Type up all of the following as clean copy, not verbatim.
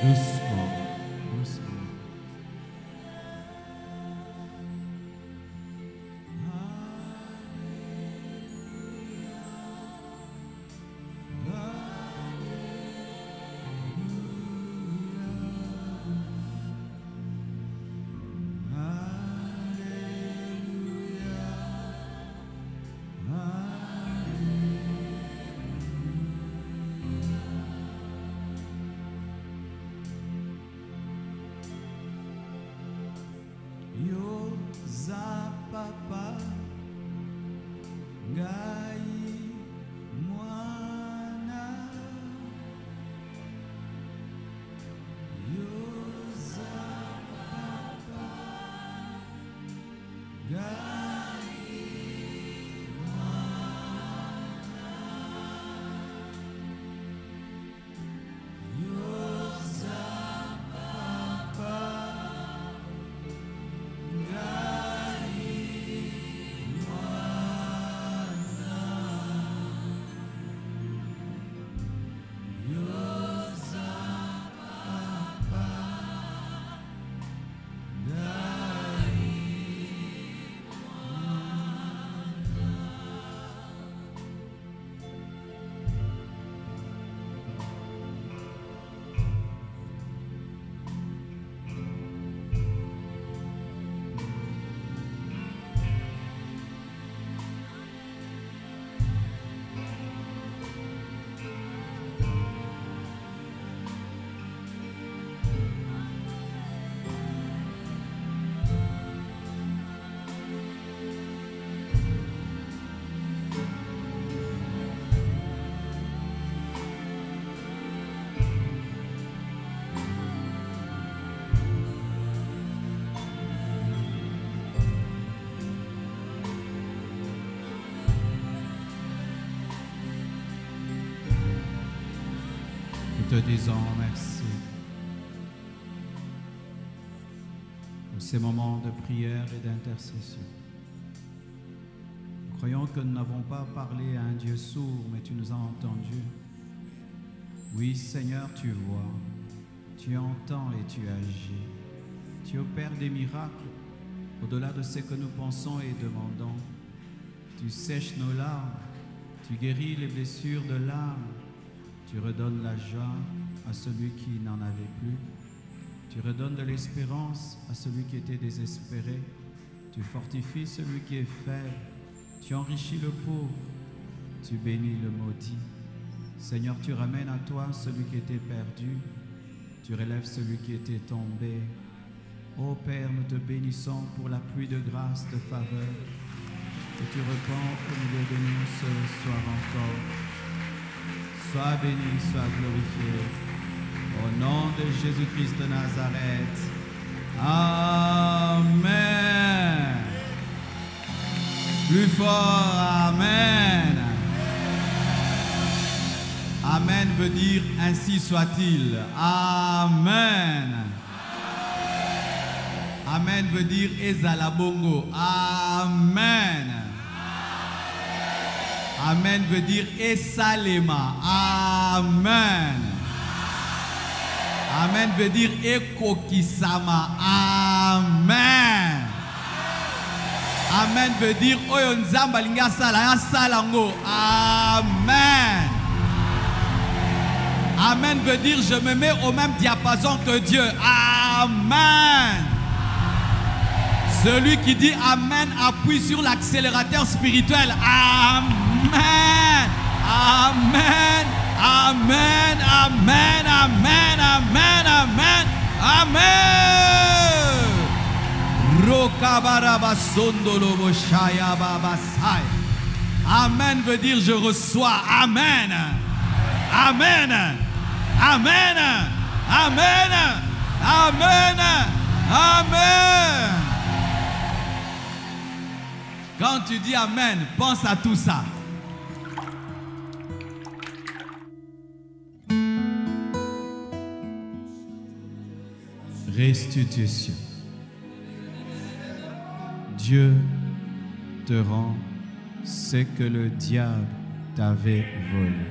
Doucement, doucement. Papa, Ngai Mwana, Yoza Papa, Ngai Mwana, Yoza Papa, Nous te disons merci pour ces moments de prière et d'intercession. Nous croyons que nous n'avons pas parlé à un Dieu sourd, mais tu nous as entendus. Oui, Seigneur, tu vois, tu entends et tu agis. Tu opères des miracles au-delà de ce que nous pensons et demandons. Tu sèches nos larmes, tu guéris les blessures de l'âme. Tu redonnes la joie à celui qui n'en avait plus. Tu redonnes de l'espérance à celui qui était désespéré. Tu fortifies celui qui est faible. Tu enrichis le pauvre. Tu bénis le maudit. Seigneur, tu ramènes à toi celui qui était perdu. Tu relèves celui qui était tombé. Ô Père, nous te bénissons pour la pluie de grâce, de faveur que tu répands au milieu de nous ce soir encore. Sois béni, sois glorifié. Au nom de Jésus-Christ de Nazareth. Amen. Plus fort, Amen. Amen veut dire ainsi soit-il. Amen. Amen veut dire ezalabongo. Amen. Amen veut dire esalema. Amen. Amen veut dire ekokisama. Amen. Amen veut dire oyo nzamba linga sala ya salango. Amen. Amen veut dire je me mets au même diapason que Dieu. Amen. Celui qui dit Amen appuie sur l'accélérateur spirituel. Amen. Amen. Amen. Amen. Amen. Amen. Amen. Amen. Amen veut dire je reçois. Amen. Amen. Amen. Amen. Amen. Amen. Quand tu dis Amen, pense à tout ça. Restitution. Dieu te rend ce que le diable t'avait volé.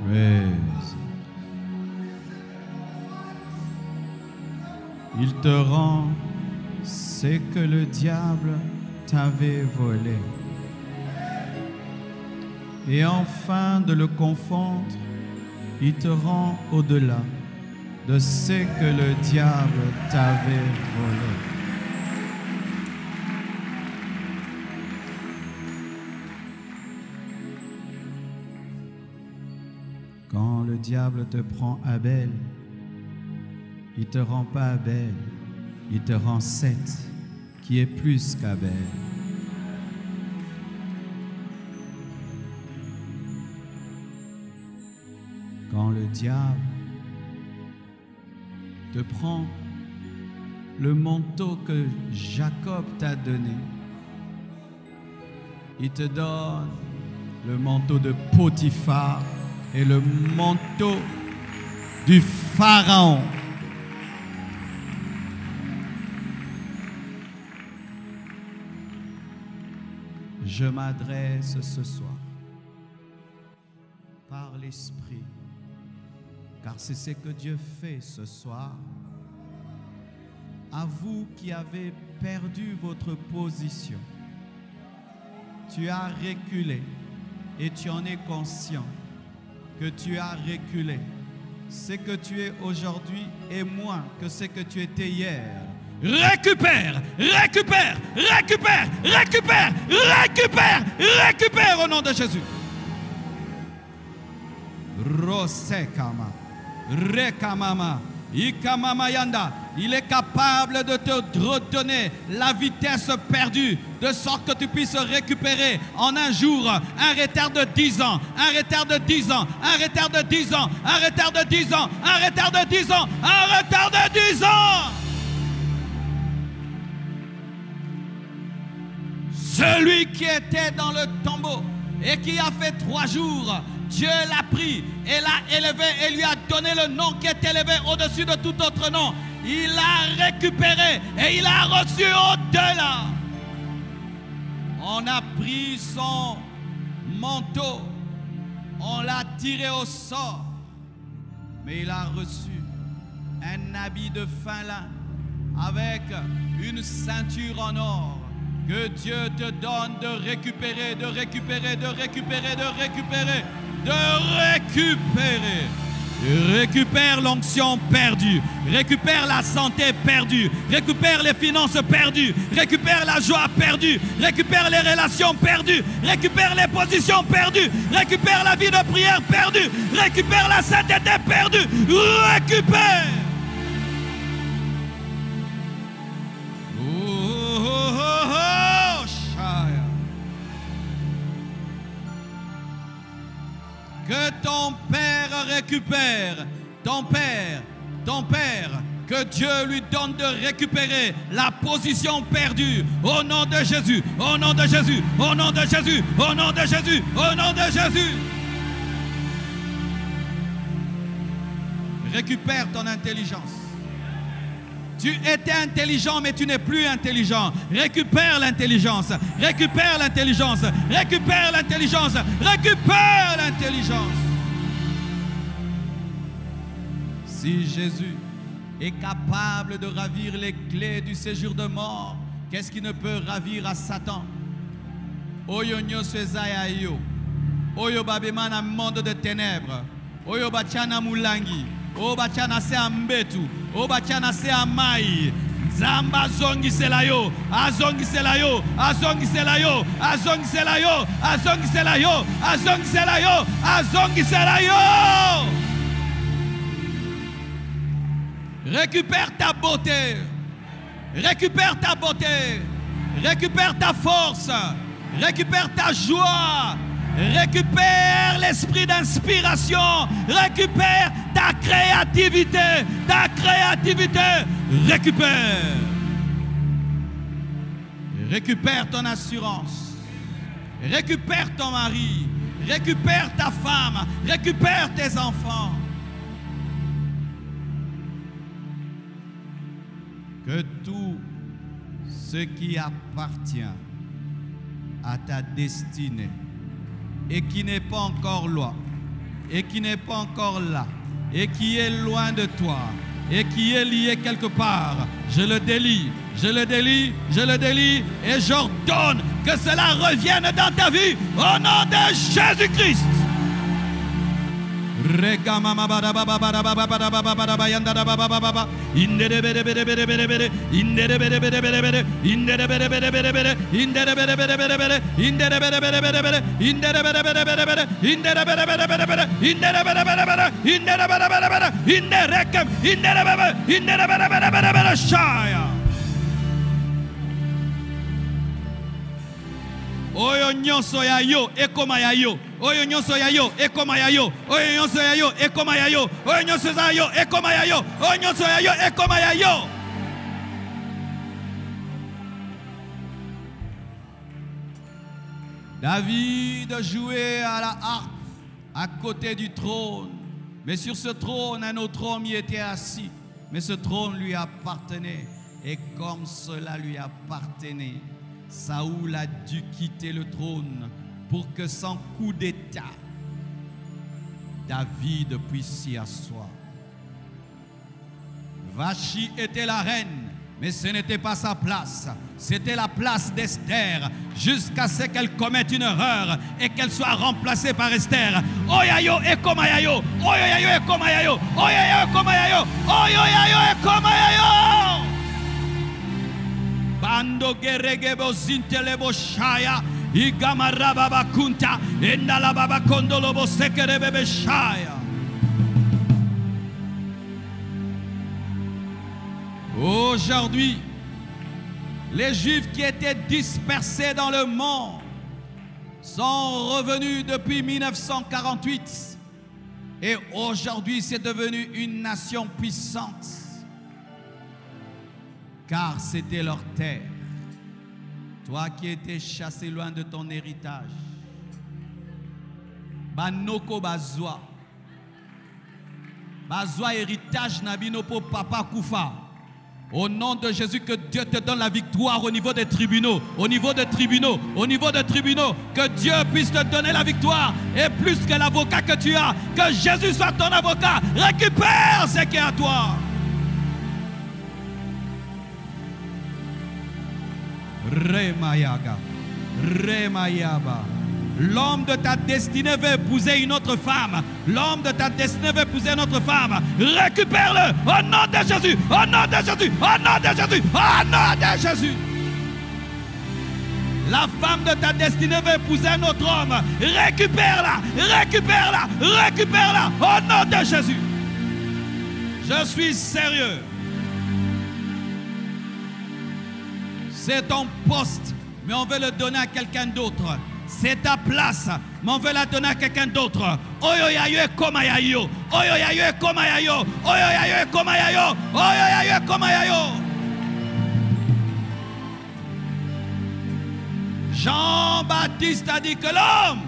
Praise. Il te rend ce que le diable t'avait volé. Et afin de le confondre, il te rend au-delà de ce que le diable t'avait volé. Quand le diable te prend Abel, il ne te rend pas Abel, il te rend Seth, qui est plus qu'Abel. Quand le diable te prend le manteau que Jacob t'a donné, il te donne le manteau de Potiphar et le manteau du Pharaon. Je m'adresse ce soir par l'Esprit, car c'est ce que Dieu fait ce soir, à vous qui avez perdu votre position. Tu as reculé et tu en es conscient que tu as reculé. Ce que tu es aujourd'hui est moins que ce que tu étais hier. Récupère, récupère, récupère, récupère, récupère, récupère au nom de Jésus. Rosekama, Rekamama, Ikamama Yanda. Il est capable de te redonner la vitesse perdue, de sorte que tu puisses récupérer en un jour un retard de 10 ans, un retard de 10 ans, un retard de 10 ans, un retard de 10 ans, un retard de 10 ans, un retard de 10 ans. Celui qui était dans le tombeau et qui a fait 3 jours, Dieu l'a pris et l'a élevé et lui a donné le nom qui est élevé au-dessus de tout autre nom. Il l'a récupéré et il a reçu au-delà. On a pris son manteau, on l'a tiré au sort, mais il a reçu un habit de fin lin avec une ceinture en or. Que Dieu te donne de récupérer, de récupérer, de récupérer, de récupérer, de récupérer. Récupère l'onction perdue, récupère la santé perdue, récupère les finances perdues, récupère la joie perdue, récupère les relations perdues, récupère les positions perdues, récupère la vie de prière perdue, récupère la sainteté perdue, récupère. Que ton Père récupère, ton Père, que Dieu lui donne de récupérer la position perdue. Au nom de Jésus, au nom de Jésus, au nom de Jésus, au nom de Jésus, au nom de Jésus. Récupère ton intelligence. Tu étais intelligent, mais tu n'es plus intelligent. Récupère l'intelligence. Récupère l'intelligence. Récupère l'intelligence. Récupère l'intelligence. Si Jésus est capable de ravir les clés du séjour de mort, qu'est-ce qui ne peut ravir à Satan? Oyo nyoso ezaya yo. Oyo babemana monde de ténèbres. Oyo bachana mulangi. Oyo bachana se ambetu. Obachana se amai. Zamba azongisela yo, azongisela yo, azongisela yo, azongisela yo, azongisela yo, azongisela yo, azongisela yo. Récupère ta beauté. Récupère ta beauté. Récupère ta force. Récupère ta joie. Récupère l'esprit d'inspiration. Récupère ta créativité. Ta créativité. Récupère. Récupère ton assurance. Récupère ton mari. Récupère ta femme. Récupère tes enfants. Que tout ce qui appartient à ta destinée et qui n'est pas encore là, et qui n'est pas encore là, et qui est loin de toi, et qui est lié quelque part, je le délie, je le délie, je le délie, et j'ordonne que cela revienne dans ta vie au nom de Jésus-Christ. Oyo nyonso ya yo ekoma ya yo. Oyo nyonso ya yo ekoma ya yo. Oyo nyonso ya yo ekoma ya yo. Oyo nyonso ya yo ekoma ya yo. Oyo nyonso ya yo ekoma ya yo. David jouait à la harpe à côté du trône. Mais sur ce trône, un autre homme y était assis. Mais ce trône lui appartenait. Et comme cela lui appartenait, Saoul a dû quitter le trône pour que sans coup d'état, David puisse s'y asseoir. Vachi était la reine, mais ce n'était pas sa place. C'était la place d'Esther, jusqu'à ce qu'elle commette une erreur et qu'elle soit remplacée par Esther. Oyayo et komayayo, oyayo et komayayo, oyayo et komayayo, oyayo et komayayo. Bando geregebo zintelebo shaya, igamarababa kunta, endalababa kondolobo sekerebebe shaya. Aujourd'hui, les Juifs qui étaient dispersés dans le monde sont revenus depuis 1948 et aujourd'hui c'est devenu une nation puissante car c'était leur terre. Toi qui étais chassé loin de ton héritage, Banoko Bazwa, Bazwa héritage Nabino po papa Koufa. Au nom de Jésus, que Dieu te donne la victoire au niveau des tribunaux, au niveau des tribunaux, au niveau des tribunaux, que Dieu puisse te donner la victoire et plus que l'avocat que tu as, que Jésus soit ton avocat. Récupère ce qui est à toi. Remayaga, Remayaba. L'homme de ta destinée veut épouser une autre femme. L'homme de ta destinée veut épouser une autre femme. Récupère-le au nom de Jésus. Au nom de Jésus. Au nom de Jésus. Au nom de Jésus. La femme de ta destinée veut épouser un autre homme. Récupère-la. Récupère-la. Récupère-la. Au nom de Jésus. Je suis sérieux. C'est ton poste, mais on veut le donner à quelqu'un d'autre. C'est ta place, mais on veut la donner à quelqu'un d'autre. Oyoyayo e komayayo. Oyoyayo e komayayo. Oyoyayo e komayayo. Oyoyayo e komayayo. Jean-Baptiste a dit que l'homme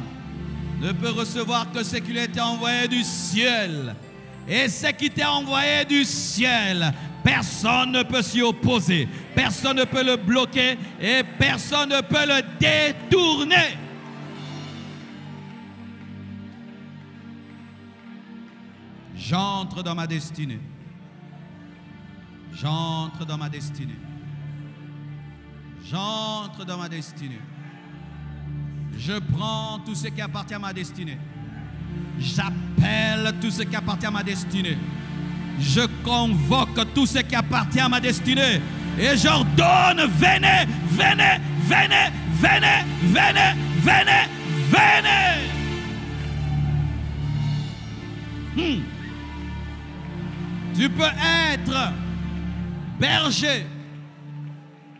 ne peut recevoir que ce qui lui a été envoyé du ciel. Et ce qui t'est envoyé du ciel, personne ne peut s'y opposer. Personne ne peut le bloquer et personne ne peut le détourner. J'entre dans ma destinée. J'entre dans ma destinée. J'entre dans ma destinée. Je prends tout ce qui appartient à ma destinée. J'appelle tout ce qui appartient à ma destinée. Je convoque tout ce qui appartient à ma destinée. Et j'ordonne, venez, venez, venez, venez, venez, venez, venez. Tu peux être berger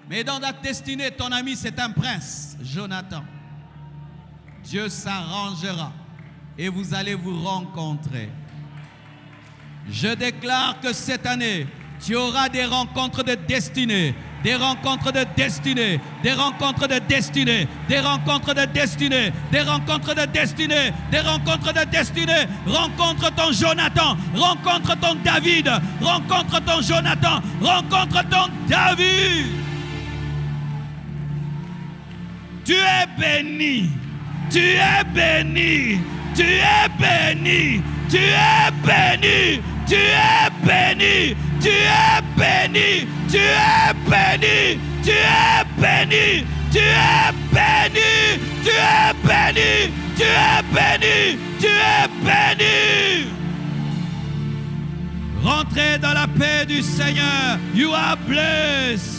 Mais dans ta destinée, ton ami, c'est un prince, Jonathan. Dieu s'arrangera et vous allez vous rencontrer. Je déclare que cette année, tu auras des rencontres de destinée. Des rencontres de destinée, des rencontres de destinée, des rencontres de destinée, des rencontres de destinée, des rencontres de destinée. Rencontre ton Jonathan, rencontre ton David, rencontre ton Jonathan, rencontre ton David. Tu es béni, tu es béni, tu es béni, tu es béni, tu es béni, tu es béni, tu es béni, tu es béni, tu es béni, tu es béni, tu es béni, tu es béni. Rentrez dans la paix du Seigneur. You are blessed.